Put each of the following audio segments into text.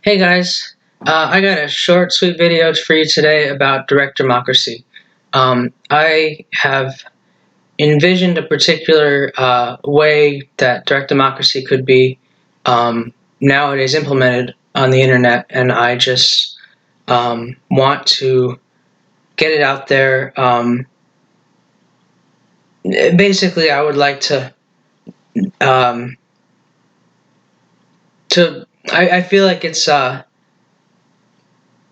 Hey guys, I got a short, sweet video for you today about direct democracy. I have envisioned a particular way that direct democracy could be nowadays implemented on the internet, and I just want to get it out there. Basically, I would like um, I feel like it's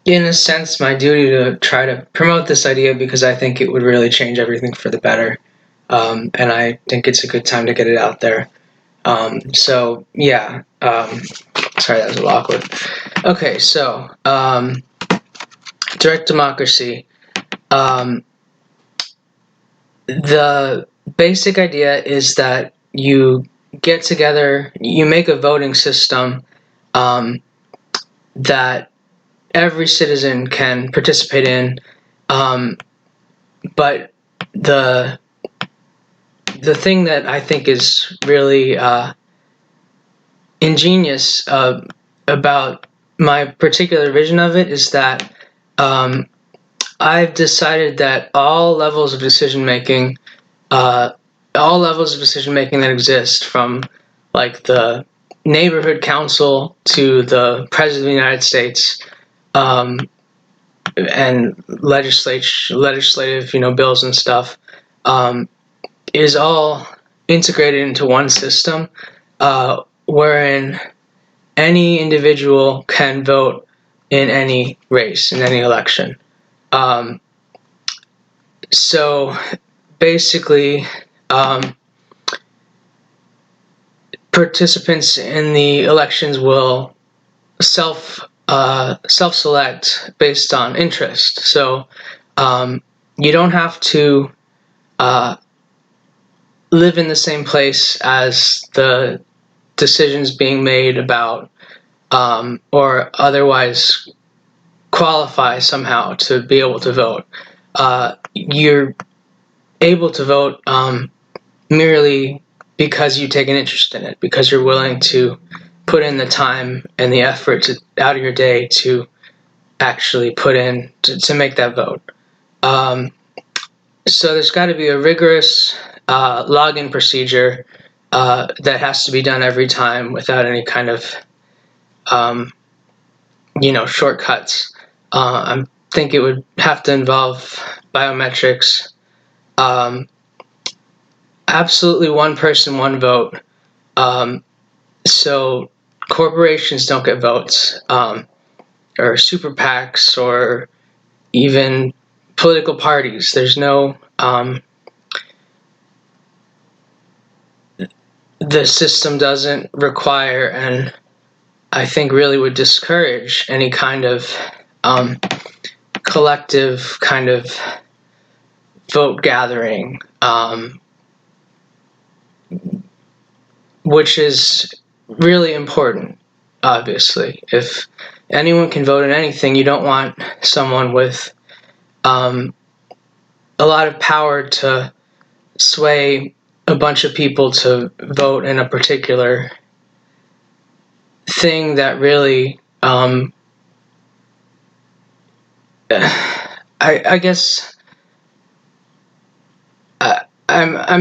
in a sense, my duty to try to promote this idea because I think it would really change everything for the better. And I think it's a good time to get it out there. Yeah. Sorry, that was a little awkward. Okay, so direct democracy. Um, the basic idea is that you get together, you make a voting system um, that every citizen can participate in, um, but the the thing that I think is really ingenious about my particular vision of it is that um, I've decided that uh, all levels of decision making that exist, from like the neighborhood council to the president of the United States, um, and legislative, bills and stuff, um, is all integrated into one system, wherein any individual can vote in any race, in any election. Um, so basically, um, participants in the elections will self select based on interest. So you don't have to uh, live in the same place as the decisions being made about, or otherwise qualify somehow to be able to vote. You're able to vote merely because you take an interest in it, because you're willing to put in the time and the effort out of your day to actually put in to make that vote. Um, so there's got to be a rigorous login procedure that has to be done every time without any kind of um, shortcuts. I think it would have to involve biometrics. Um, Absolutely, one person, one vote. Um, so corporations don't get votes, or super PACs, or even political parties. There's no the system doesn't require, and I think really would discourage any kind of collective kind of vote gathering, which is really important. Obviously, if anyone can vote in anything, you don't want someone with a lot of power to sway a bunch of people to vote in a particular thing that really I guess I'm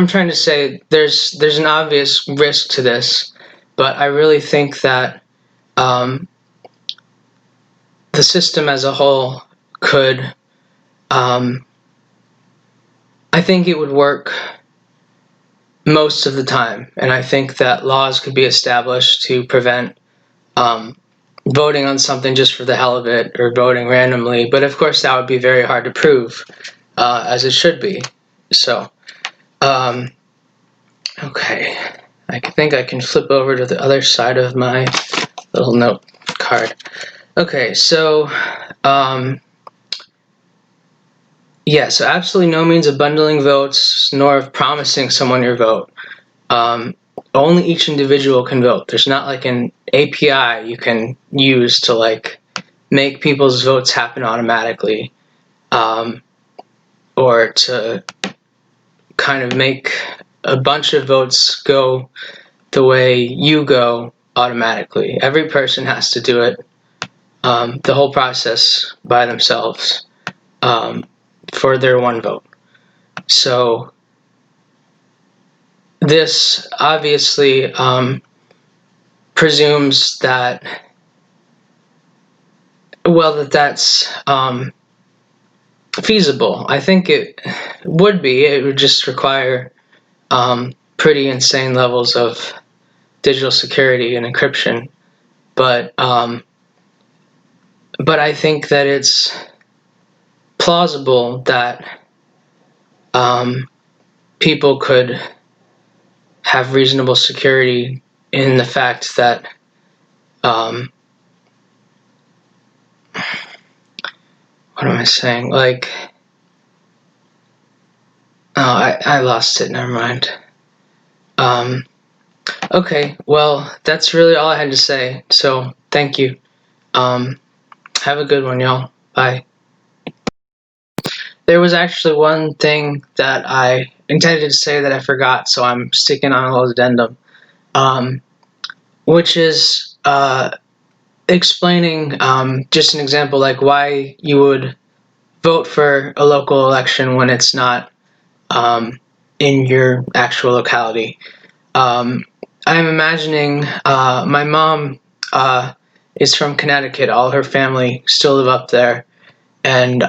trying to say there's an obvious risk to this, but I really think that um, the system as a whole could I think it would work most of the time, and I think that laws could be established to prevent um, voting on something just for the hell of it, or voting randomly. But of course, that would be very hard to prove, as it should be. So, um, okay, I think I can flip over to the other side of my little note card. Okay, so yeah, so absolutely no means of bundling votes, nor of promising someone your vote. Um, Only each individual can vote. There's not like an API you can use to like make people's votes happen automatically, um, or to kind of make a bunch of votes go the way you go, automatically. Every person has to do it, the whole process by themselves, for their one vote. So this obviously presumes that, well, that's feasible. I think it would be. It would just require pretty insane levels of digital security and encryption. But I think that it's plausible that people could have reasonable security in the fact that what am I saying? Like, oh, I lost it. Never mind. Okay, well, that's really all I had to say. So, thank you. Have a good one, y'all. Bye. There was actually one thing that I intended to say that I forgot, so I'm sticking on a little addendum, which is explaining just an example, like why you would vote for a local election when it's not in your actual locality. I'm imagining my mom is from Connecticut. All her family still live up there, and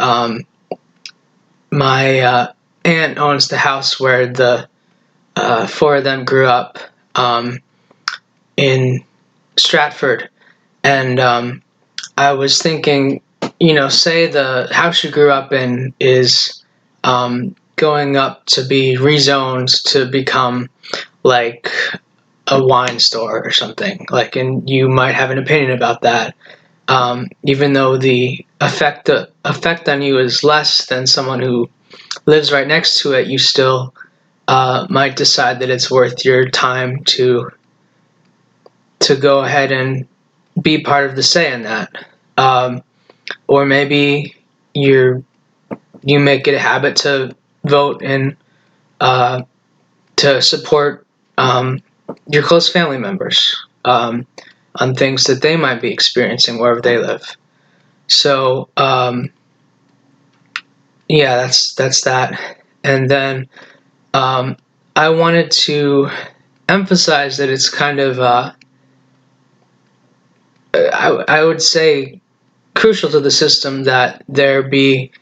my aunt owns the house where the four of them grew up in Stratford. And I was thinking, say the house you grew up in is going up to be rezoned to become like a wine store or something. Like, and you might have an opinion about that. Even though the effect on you is less than someone who lives right next to it, you still might decide that it's worth your time to go ahead and be part of the say in that. Or maybe you make it a habit to vote and to support your close family members on things that they might be experiencing wherever they live. So yeah, that's that. And then I wanted to emphasize that it's kind of I would say crucial to the system that there be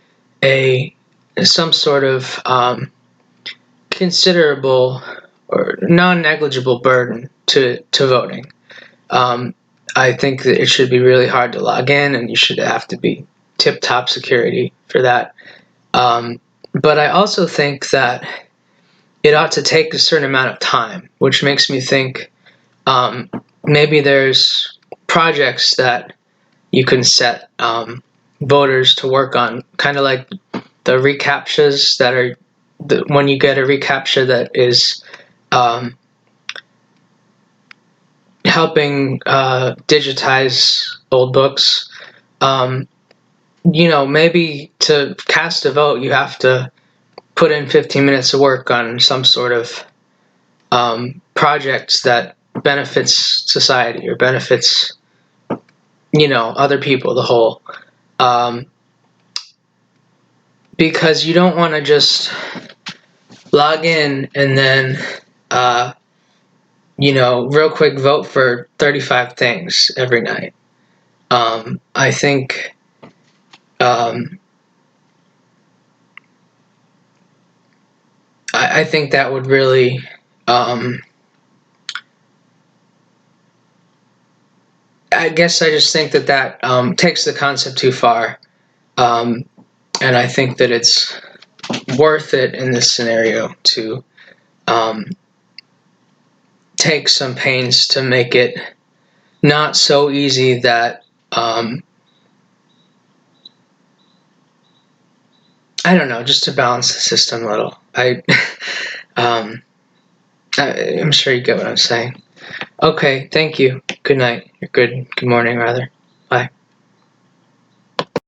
some sort of considerable or non-negligible burden to voting. I think that it should be really hard to log in, and you should have to be tip-top security for that. But I also think that it ought to take a certain amount of time, which makes me think maybe there's projects that you can set voters to work on, kind of like the reCAPTCHAs that are when you get a reCAPTCHA that is helping digitize old books. Maybe to cast a vote, you have to put in 15 minutes of work on some sort of projects that benefits society or benefits, other people, the whole. Because you don't want to just log in and then, real quick vote for 35 things every night. I think I think that would really I guess I just think that takes the concept too far, and I think that it's worth it in this scenario to take some pains to make it not so easy that I don't know, just to balance the system a little. I'm sure you get what I'm saying. Okay, thank you. Good night. Or good morning, rather.